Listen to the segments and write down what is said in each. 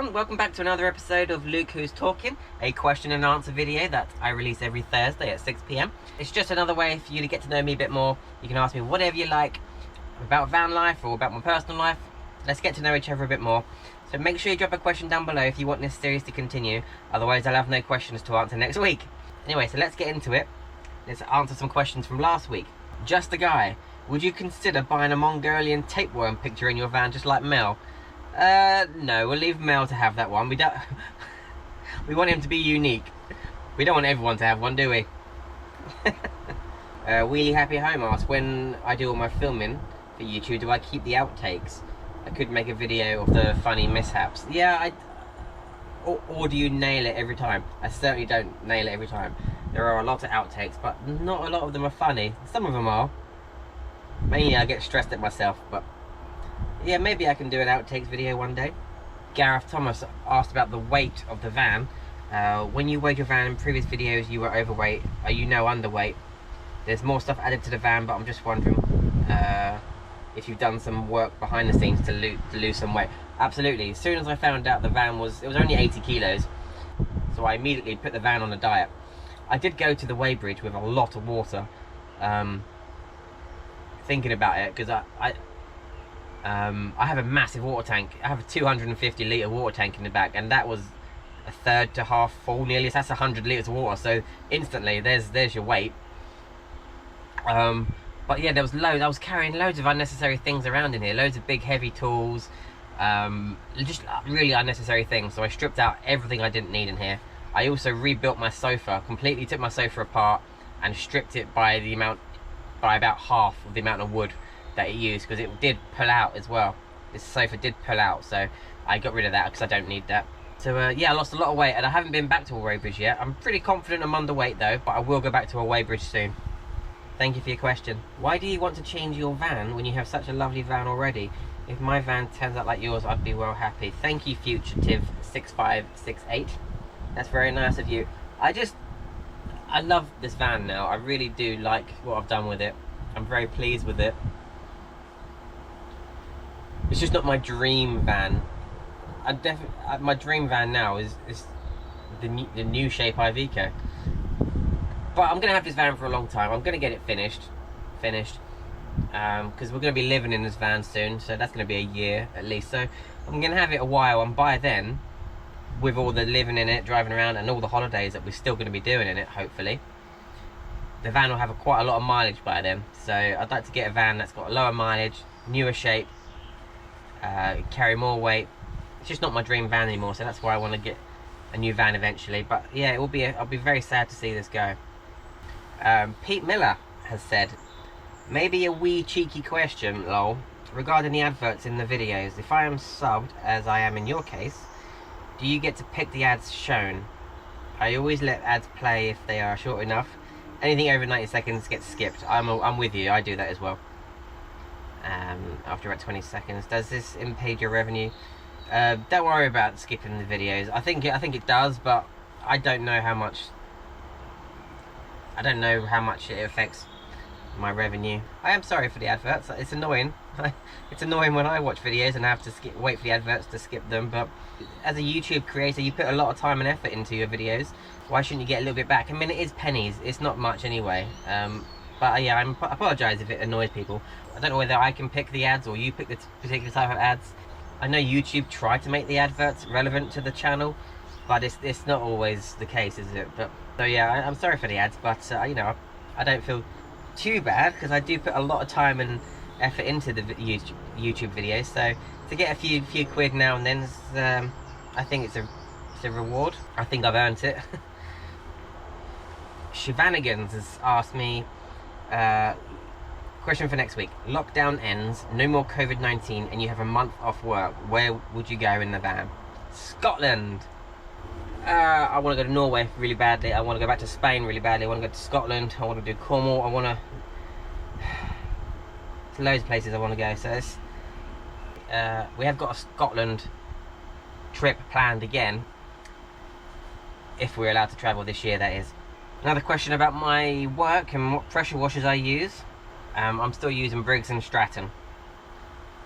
everyone, welcome back to another episode of Luke Who's Talking, a question and answer video that I release every Thursday at 6 PM. It's just another way for you to get to know me a bit more. You can ask me whatever you like about van life or about my personal life. Let's get to know each other a bit more. So make sure you drop a question down below if you want this series to continue, otherwise I'll have no questions to answer next week. Anyway, so let's get into it. Let's answer some questions from last week. Just a guy, would you consider buying a Mongolian tapeworm picture in your van just like Mel? No, we'll leave Mel to have that one. We don't. We want him to be unique. We don't want everyone to have one, do we? Wheelie Happy Home asks, when I do all my filming for YouTube, do I keep the outtakes? I could make a video of the funny mishaps. Yeah, or do you nail it every time? I certainly don't nail it every time. There are a lot of outtakes, but not a lot of them are funny. Some of them are. Mainly I get stressed at myself, but yeah, maybe I can do an outtakes video one day. Gareth Thomas asked about the weight of the van. When you weighed your van in previous videos, you were overweight. Are you now underweight? There's more stuff added to the van, but I'm just wondering if you've done some work behind the scenes to lose some weight. Absolutely. As soon as I found out the van was only 80 kilos, so I immediately put the van on a diet. I did go to the weighbridge with a lot of water, thinking about it, because I have a massive water tank. I have a 250 litre water tank in the back, and that was a third to half full nearly. So that's 100 litres of water, so instantly there's your weight. But yeah, there was loads. I was carrying loads of unnecessary things around in here, loads of big heavy tools, just really unnecessary things. So I stripped out everything I didn't need in here. I also rebuilt my sofa, completely took my sofa apart and stripped it by about half of the amount of wood that it used, because it did pull out as well. This sofa did pull out, so I got rid of that because I don't need that. So yeah, I lost a lot of weight, and I haven't been back to a weighbridge yet. I'm pretty confident I'm underweight though, but I will go back to a weighbridge soon. Thank you for your question. Why do you want to change your van when you have such a lovely van already? If my van turns out like yours, I'd be well happy. Thank you, fugitive6568. That's very nice of you. I love this van now. I really do like what I've done with it. I'm very pleased with it. It's just not my dream van. My dream van now is the new Shape Iveco. But I'm gonna have this van for a long time. I'm gonna get it finished, because we're gonna be living in this van soon. So that's gonna be a year at least. So I'm gonna have it a while, and by then, with all the living in it, driving around, and all the holidays that we're still gonna be doing in it, hopefully, the van will have quite a lot of mileage by then. So I'd like to get a van that's got a lower mileage, newer shape, carry more weight. It's just not my dream van anymore, so that's why I want to get a new van eventually. But yeah, it will be. I'll be very sad to see this go. Pete Miller has said, maybe a wee cheeky question, lol, regarding the adverts in the videos. If I am subbed, as I am in your case, do you get to pick the ads shown? I always let ads play if they are short enough. Anything over 90 seconds gets skipped. I'm with you. I do that as well. After about 20 seconds, does this impede your revenue? Don't worry about skipping the videos. I think it does, but I don't know how much. I don't know how much it affects my revenue. I am sorry for the adverts. It's annoying. It's annoying when I watch videos and I have to wait for the adverts to skip them. But as a YouTube creator, you put a lot of time and effort into your videos. Why shouldn't you get a little bit back? I mean, it is pennies. It's not much anyway. But yeah, I apologise if it annoys people. I don't know whether I can pick the ads or you pick the particular type of ads. I know YouTube tried to make the adverts relevant to the channel, but it's not always the case, is it? But so yeah, I'm sorry for the ads, but you know, I don't feel too bad because I do put a lot of time and effort into the YouTube videos. So to get a few quid now and then, I think it's a reward. I think I've earned it. Shivanigans has asked me. Question for next week. Lockdown ends, no more COVID-19, and you have a month off work. Where would you go in the van? Scotland. I want to go to Norway really badly. I want to go back to Spain really badly. I want to go to Scotland. I want to do Cornwall. I want to... There's loads of places I want to go. So it's, we have got a Scotland trip planned again. If we're allowed to travel this year, that is. Another question about my work and what pressure washers I use. I'm still using Briggs & Stratton.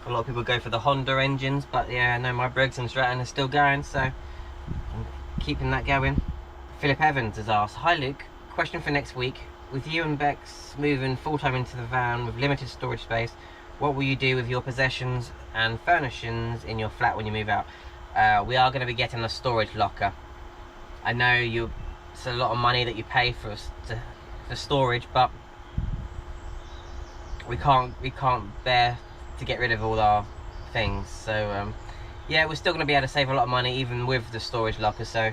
A lot of people go for the Honda engines, but yeah, no, my Briggs & Stratton is still going, so I'm keeping that going. Philip Evans has asked, "Hi Luke, question for next week. With you and Bex moving full-time into the van with limited storage space, what will you do with your possessions and furnishings in your flat when you move out?" We are going to be getting a storage locker. I know it's a lot of money that you pay for storage, but we can't bear to get rid of all our things. So yeah, we're still going to be able to save a lot of money even with the storage locker. So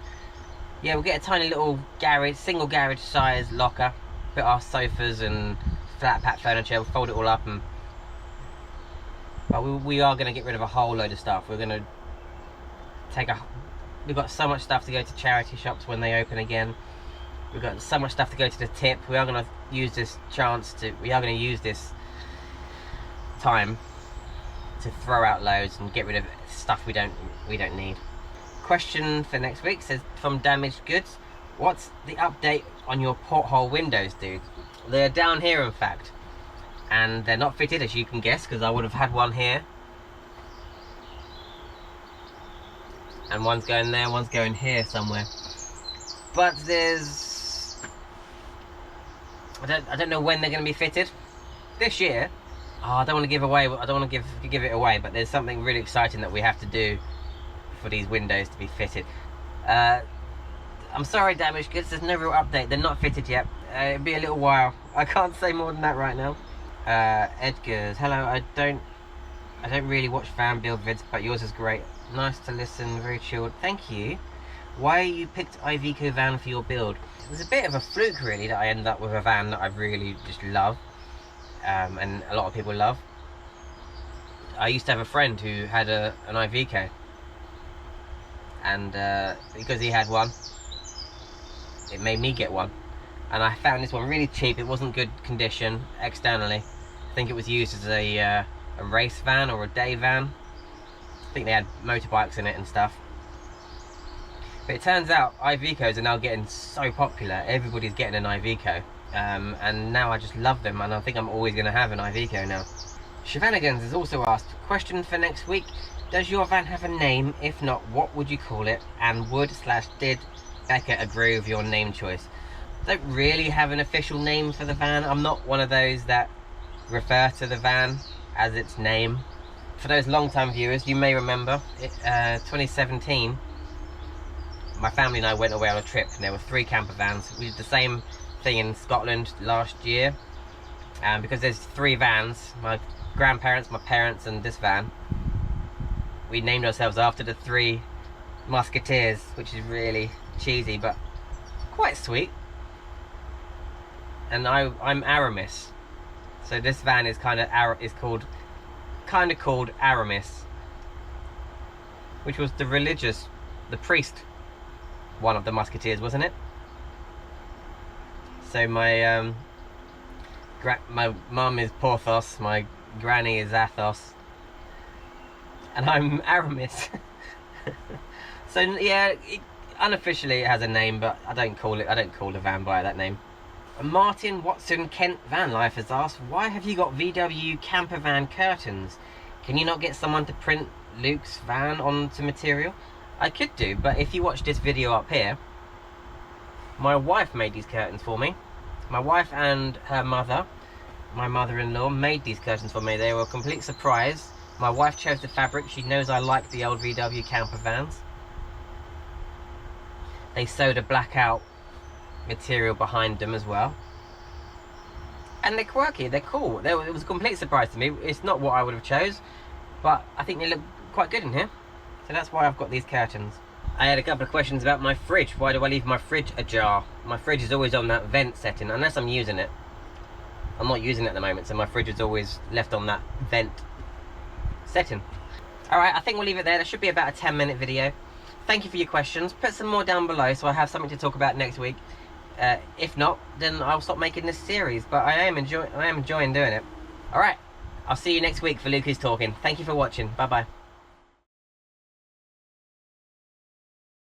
yeah, we'll get a tiny little garage, single garage size locker, put our sofas and flat pack furniture, fold it all up, and but we are going to get rid of a whole load of stuff. We're going to we've got so much stuff to go to charity shops when they open again. We've got so much stuff to go to the tip. We are going to use this time to throw out loads and get rid of stuff we don't need. Question for next week says, from Damaged Goods, "What's the update on your porthole windows, dude?" They're down here, in fact, and they're not fitted, as you can guess, because I would have had one here, and one's going there, one's going here somewhere. But I don't know when they're going to be fitted. This year. Oh, I don't want to give it away, but there's something really exciting that we have to do for these windows to be fitted. I'm sorry, Damaged Goods, there's no real update. They're not fitted yet. It'll be a little while. I can't say more than that right now. Edgar's, "Hello, I don't really watch van build vids, but yours is great. Nice to listen, very chilled. Thank you. Why you picked Iveco van for your build?" It was a bit of a fluke, really, that I ended up with a van that I really just love, and a lot of people love. I used to have a friend who had an Iveco, and because he had one, it made me get one. And I found this one really cheap. It wasn't good condition externally. I think it was used as a race van or a day van. I think they had motorbikes in it and stuff. But it turns out Ivecos are now getting so popular. Everybody's getting an Iveco, and now I just love them, and I think I'm always going to have an Iveco now. Shenanigans has also asked, "Question for next week, does your van have a name? If not, what would you call it? And would/did Becca agree with your name choice?" I don't really have an official name for the van. I'm not one of those that refer to the van as its name. For those long-time viewers, you may remember, 2017, my family and I went away on a trip, and there were 3 camper vans. We did the same thing in Scotland last year, and because there's 3 vans, my grandparents, my parents, and this van, we named ourselves after the 3 musketeers, which is really cheesy but quite sweet. And I'm Aramis, so this van is called Aramis, which was the priest one of the musketeers, wasn't it? So my mum is Porthos, my granny is Athos, and I'm Aramis. So yeah, unofficially it has a name, but I don't call the van by that name. Martin Watson Kent Van Life has asked, "Why have you got VW camper van curtains? Can you not get someone to print Luke's van onto material?" I could do, but if you watch this video up here, my wife made these curtains for me. My wife and her mother, my mother-in-law, made these curtains for me. They were a complete surprise. My wife chose the fabric. She knows I like the old VW camper vans. They sewed a blackout material behind them as well, and they're quirky, they're cool. It was a complete surprise to me. It's not what I would have chose, but I think they look quite good in here, so that's why I've got these curtains. I had a couple of questions about my fridge. Why do I leave my fridge ajar? My fridge is always on that vent setting, unless I'm using it. I'm not using it at the moment, so my fridge is always left on that vent setting. Alright, I think we'll leave it there. That should be about a 10-minute video. Thank you for your questions. Put some more down below so I have something to talk about next week. If not, then I'll stop making this series, but I am enjoying doing it. Alright, I'll see you next week for Luke Is Talking. Thank you for watching. Bye bye.